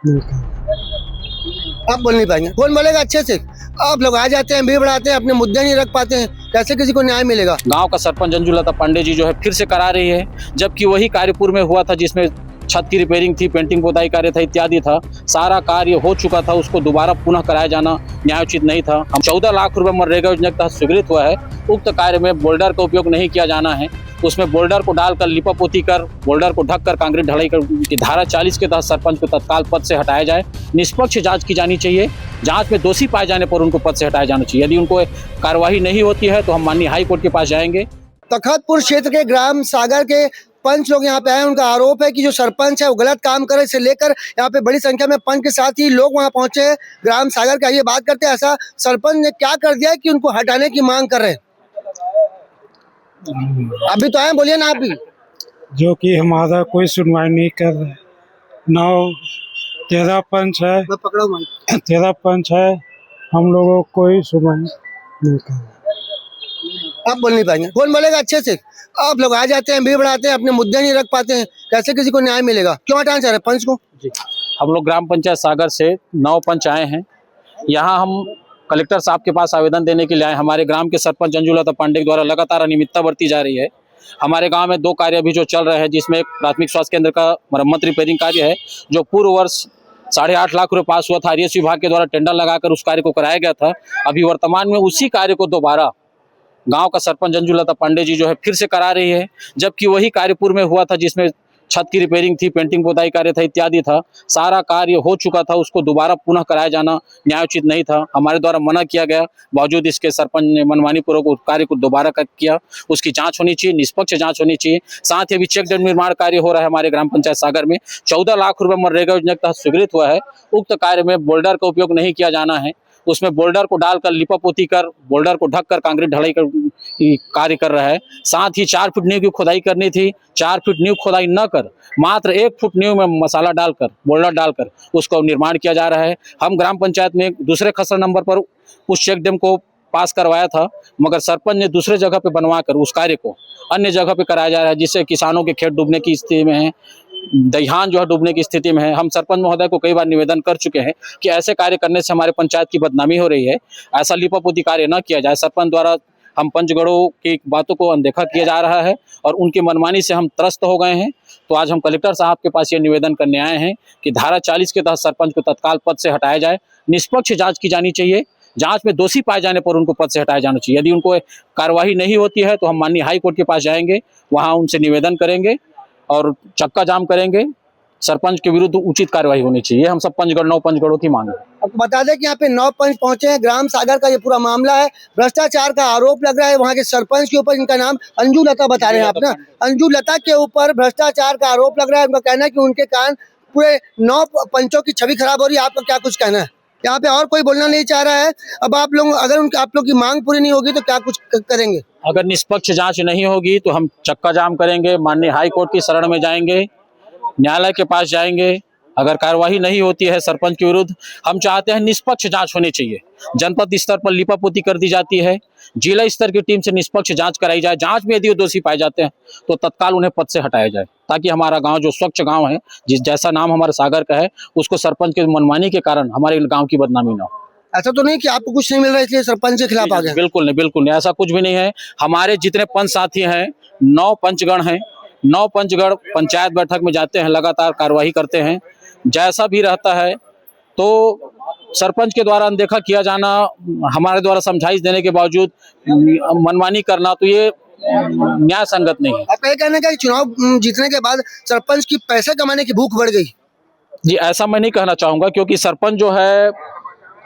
आप बोल नहीं पाएंगे, कौन बोलेगा अच्छे से? आप लोग आ जाते हैं, भीड़ बढ़ाते हैं, अपने मुद्दे नहीं रख पाते हैं, कैसे किसी को न्याय मिलेगा? गांव का सरपंच अंजुलता पांडे जी जो है फिर से करा रही है, जबकि वही कार्यपुर में हुआ था जिसमें छत की रिपेयरिंग थी, पेंटिंग पोताई कार्य था, इत्यादि था। सारा कार्य हो चुका था, उसको दोबारा पुनः कराया जाना न्यायोचित नहीं था। हम 14 लाख रुपए मनरेगा योजना के तहत स्वीकृत हुआ है। उक्त कार्य में बोल्डर का उपयोग नहीं किया जाना है। उसमें बोल्डर को डालकर लिपापोती कर, बोल्डर को ढककर कांक्रीट ढलाई कर की धारा 40 के तहत सरपंच को तत्काल पद से हटाया जाए। निष्पक्ष जांच की जानी चाहिए। जांच में दोषी पाए जाने पर उनको पद से हटाया जाना चाहिए। यदि उनको कार्यवाही नहीं होती है तो हम माननीय हाई कोर्ट के पास जाएंगे। तखतपुर क्षेत्र के ग्राम सागर के पंच लोग यहाँ पे आए। उनका आरोप है कि जो सरपंच है वो गलत काम करे। इसे लेकर यहाँ पे बड़ी संख्या में पंच के साथ ही लोग वहाँ पहुंचे हैं ग्राम सागर का। ये बात करते हैं, ऐसा सरपंच ने क्या कर दिया है कि उनको हटाने की मांग कर रहे हैं? अभी तो आए, बोलिए ना आप भी। जो कि हमारा कोई सुनवाई नहीं कर रहे। 9-13 पंच है, मैं पकड़ा हूँ। 13 पंच है, हम लोगों को कोई सुनवाई नहीं कर रहे। आप बोल नहीं पाएंगे, कौन बोलेगा अच्छे से? आप लोग आ जाते हैं, भीड़ बढ़ाते हैं, अपने मुद्दे नहीं रख पाते हैं, कैसे किसी को न्याय मिलेगा? क्यों हटाना चाह रहे हैं पंच को? हम लोग ग्राम पंचायत सागर से 9 पंच आए हैं। यहाँ हम कलेक्टर साहब के पास आवेदन देने के लिए आए। हमारे ग्राम के सरपंच अंजुलता पांडे के द्वारा लगातार अनियमितता बरती जा रही है। हमारे गांव में 2 कार्य अभी जो चल रहे हैं, जिसमें एक प्राथमिक स्वास्थ्य केंद्र का मरम्मत रिपेयरिंग कार्य है, जो पूर्व वर्ष 8.5 लाख रुपए पास हुआ था। आरएस विभाग के द्वारा टेंडर लगाकर उस कार्य को कराया गया था। अभी वर्तमान में उसी कार्य को दोबारा गांव का सरपंच अंजुलता पांडे जी जो है फिर से करा रही है, जबकि वही कार्यपुर में हुआ था जिसमें छत की रिपेयरिंग थी, पेंटिंग पोताई कार्य था, इत्यादि था। सारा कार्य हो चुका था, उसको दोबारा पुनः कराया जाना न्यायोचित नहीं था। हमारे द्वारा मना किया गया, बावजूद इसके सरपंच ने मनमानी पूर्वक उस कार्य को दोबारा किया। उसकी जांच होनी चाहिए, निष्पक्ष जांच होनी चाहिए। साथ ही अभी चेक डैम निर्माण कार्य हो रहा है हमारे ग्राम पंचायत सागर में। 14 लाख रुपए मनरेगा योजना के तहत स्वीकृत हुआ है। उक्त कार्य में बोल्डर का उपयोग नहीं किया जाना है। उसमें बोल्डर को डालकर लिपापोती कर, बोल्डर को ढककर कांक्रीट ढलाई कर कार्य कर रहा है। साथ ही 4 फीट नींव की खुदाई करनी थी, 4 फीट नींव खुदाई न कर मात्र 1 फुट नींव में मसाला डालकर, बोल्डर डालकर उसको निर्माण किया जा रहा है। हम ग्राम पंचायत में दूसरे खसरा नंबर पर उस चेक डैम को पास करवाया था, मगर सरपंच ने दूसरे जगह पे बनवाकर उस कार्य को अन्य जगह पे कराया जा रहा है, जिससे किसानों के खेत डूबने की स्थिति में है, दहिहान जो है डूबने की स्थिति में है। हम सरपंच महोदय को कई बार निवेदन कर चुके हैं कि ऐसे कार्य करने से हमारे पंचायत की बदनामी हो रही है, ऐसा लिपापोती कार्य न किया जाए। सरपंच द्वारा हम पंचगढ़ों की बातों को अनदेखा किया जा रहा है और उनकी मनमानी से हम त्रस्त हो गए हैं। तो आज हम कलेक्टर साहब के पास ये निवेदन करने आए हैं कि धारा 40 के तहत सरपंच को तत्काल पद से हटाया जाए। निष्पक्ष जांच की जानी चाहिए। जांच में दोषी पाए जाने पर उनको पद से हटाया जाना चाहिए। यदि उनको कार्यवाही नहीं होती है तो हम माननीय हाई कोर्ट के पास जाएंगे, वहाँ उनसे निवेदन करेंगे और चक्का जाम करेंगे। सरपंच के विरुद्ध उचित कार्रवाई होनी चाहिए। हम सब पंचगढ़ 9 पंचगढ़ों की मांग है। आपको बता दें कि यहाँ पे 9 पंच पहुंचे हैं। ग्राम सागर का ये पूरा मामला है। भ्रष्टाचार का आरोप लग रहा है वहाँ के सरपंच के ऊपर। इनका नाम अंजुलता बता रहे हैं आप ना। अंजुलता के ऊपर भ्रष्टाचार का आरोप लग रहा है। उनका कहना है कि उनके कारण पूरे 9 पंचों की छवि खराब हो रही है। आपका क्या कुछ कहना है? यहाँ पे और कोई बोलना नहीं चाह रहा है। अब आप लोग, अगर आप लोग की मांग पूरी नहीं होगी तो क्या कुछ करेंगे? अगर निष्पक्ष जांच नहीं होगी तो हम चक्का जाम करेंगे, माननीय हाई कोर्ट की शरण में जाएंगे, न्यायालय के पास जाएंगे। अगर कार्यवाही नहीं होती है सरपंच के विरुद्ध, हम चाहते हैं निष्पक्ष जांच होनी चाहिए। जनपद स्तर पर लिपापोती कर दी जाती है, जिला स्तर की टीम से निष्पक्ष जांच कराई जाए। जांच में यदि वो दोषी पाए जाते हैं तो तत्काल उन्हें पद से हटाया जाए, ताकि हमारा गांव जो स्वच्छ गांव है, जिस जैसा नाम हमारे सागर का है, उसको सरपंच के मनमानी के कारण हमारे गाँव की बदनामी न हो। ऐसा तो नहीं कि आपको कुछ नहीं मिल रहा है इसलिए सरपंच के खिलाफ आ गए? बिल्कुल नहीं, बिल्कुल नहीं, ऐसा कुछ भी नहीं है। हमारे जितने पंच साथी हैं, 9 पंचगण हैं, 9 पंचगढ़ पंचायत बैठक में जाते हैं, लगातार कार्यवाही करते हैं। जैसा भी रहता है तो सरपंच के द्वारा अनदेखा किया जाना, हमारे द्वारा समझाइश देने के बावजूद मनमानी करना, तो ये न्याय संगत नहीं है। आपका ये कहना है कि चुनाव जीतने के बाद सरपंच की पैसे कमाने की भूख बढ़ गई? जी, ऐसा मैं नहीं कहना चाहूँगा, क्योंकि सरपंच जो है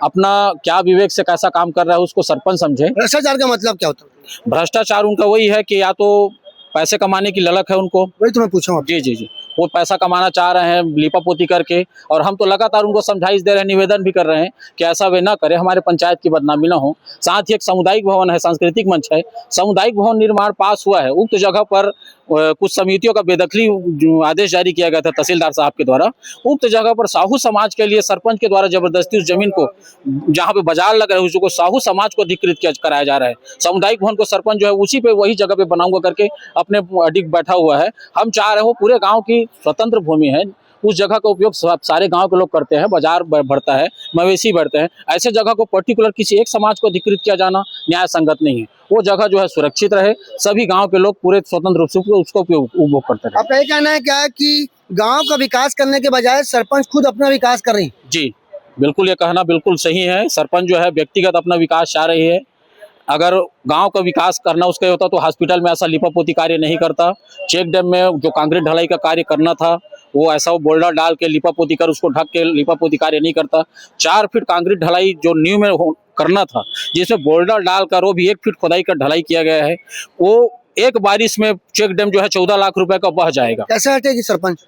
अपना क्या विवेक से कैसा काम कर रहा है उसको सरपंच समझे। भ्रष्टाचार का मतलब क्या होता है? भ्रष्टाचार उनका वही है कि या तो पैसे कमाने की ललक है उनको। वही तो मैं पूछा। जी जी जी, वो पैसा कमाना चाह रहे हैं लिपापोती करके, और हम तो लगातार उनको समझाइश दे रहे हैं, निवेदन भी कर रहे हैं कि ऐसा वे ना करें, हमारे पंचायत की बदनामी ना हो। साथ ही एक सामुदायिक भवन है, सांस्कृतिक मंच है, सामुदायिक भवन निर्माण पास हुआ है। उक्त जगह पर कुछ समितियों का बेदखली आदेश जारी किया गया था तहसीलदार साहब के द्वारा। उक्त जगह पर साहू समाज के लिए सरपंच के द्वारा जबरदस्ती उस जमीन को, जहाँ पे बाजार लग रहा है, उसको साहू समाज को अधिकृत कराया जा रहा है। सामुदायिक भवन को सरपंच जो है उसी पे, वही जगह पे बनाऊंगा करके अपने अडिग बैठा हुआ है। हम चाह रहे हो पूरे गाँव की स्वतंत्र भूमि है, उस जगह का उपयोग सारे गांव के लोग करते हैं, बाजार बढ़ता है, मवेशी बढ़ते हैं। ऐसे जगह को पर्टिकुलर किसी एक समाज को अधिकृत किया जाना न्याय संगत नहीं है। वो जगह जो है सुरक्षित रहे, सभी गांव के लोग पूरे स्वतंत्र रूप से उसको उपभोग करते रहे। आपका ये कहना है क्या कि गांव का विकास करने के बजाय सरपंच खुद अपना विकास कर रही है? जी बिल्कुल, ये कहना बिल्कुल सही है। सरपंच जो है व्यक्तिगत अपना विकास चाह रही है। अगर गांव का विकास करना उसका होता तो हॉस्पिटल में ऐसा लिपापोती कार्य नहीं करता। चेक डैम में जो कंक्रीट ढलाई का कार्य करना था वो ऐसा वो बोल्डर डाल के लिपापोती कर उसको ढक के लिपापोती कार्य नहीं करता। 4 फीट कंक्रीट ढलाई जो न्यू में करना था, जिसमें बोल्डर डालकर वो भी 1 फीट खुदाई कर ढलाई किया गया है, वो एक बारिश में चेक डैम जो है 14 लाख रुपए का बह जाएगा। कैसे हटेगी सरपंच?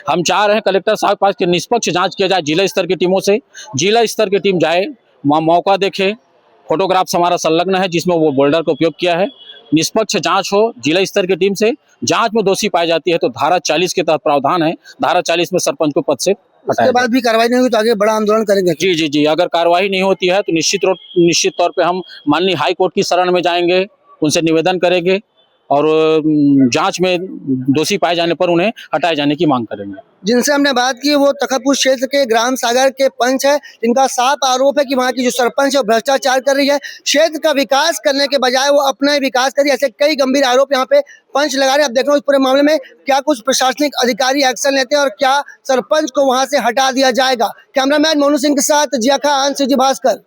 हम चाह रहे हैं कलेक्टर साहब के पास कि निष्पक्ष जांच किया जाए जिला स्तर की टीमों से। जिला स्तर की टीम जाए, मौका देखे, फोटोग्राफ्स हमारा संलग्न है जिसमें वो बोल्डर का उपयोग किया है। निष्पक्ष जांच हो जिला स्तर की टीम से। जांच में दोषी पाई जाती है तो धारा 40 के तहत प्रावधान है, धारा 40 में सरपंच को पद से उसके बाद भी कार्रवाई नहीं हुई तो आगे बड़ा आंदोलन करेंगे? जी जी जी, अगर कार्रवाई नहीं होती है तो निश्चित तौर पे हम माननीय हाई कोर्ट की शरण में जाएंगे, उनसे निवेदन करेंगे और जांच में दोषी पाए जाने पर उन्हें हटाए जाने की मांग करेंगे। जिनसे हमने बात की वो तखतपुर क्षेत्र के ग्राम सागर के पंच है, जिनका साफ आरोप है कि वहाँ की जो सरपंच है वो भ्रष्टाचार कर रही है। क्षेत्र का विकास करने के बजाय वो अपना ही विकास कर रही है। ऐसे कई गंभीर आरोप यहाँ पे पंच लगा रहे हैं। अब देखना उस पूरे मामले में क्या कुछ प्रशासनिक अधिकारी एक्शन लेते हैं और क्या सरपंच को वहाँ से हटा दिया जाएगा। कैमरामैन मोनू सिंह के साथ जिया खान, सीजी भास्कर।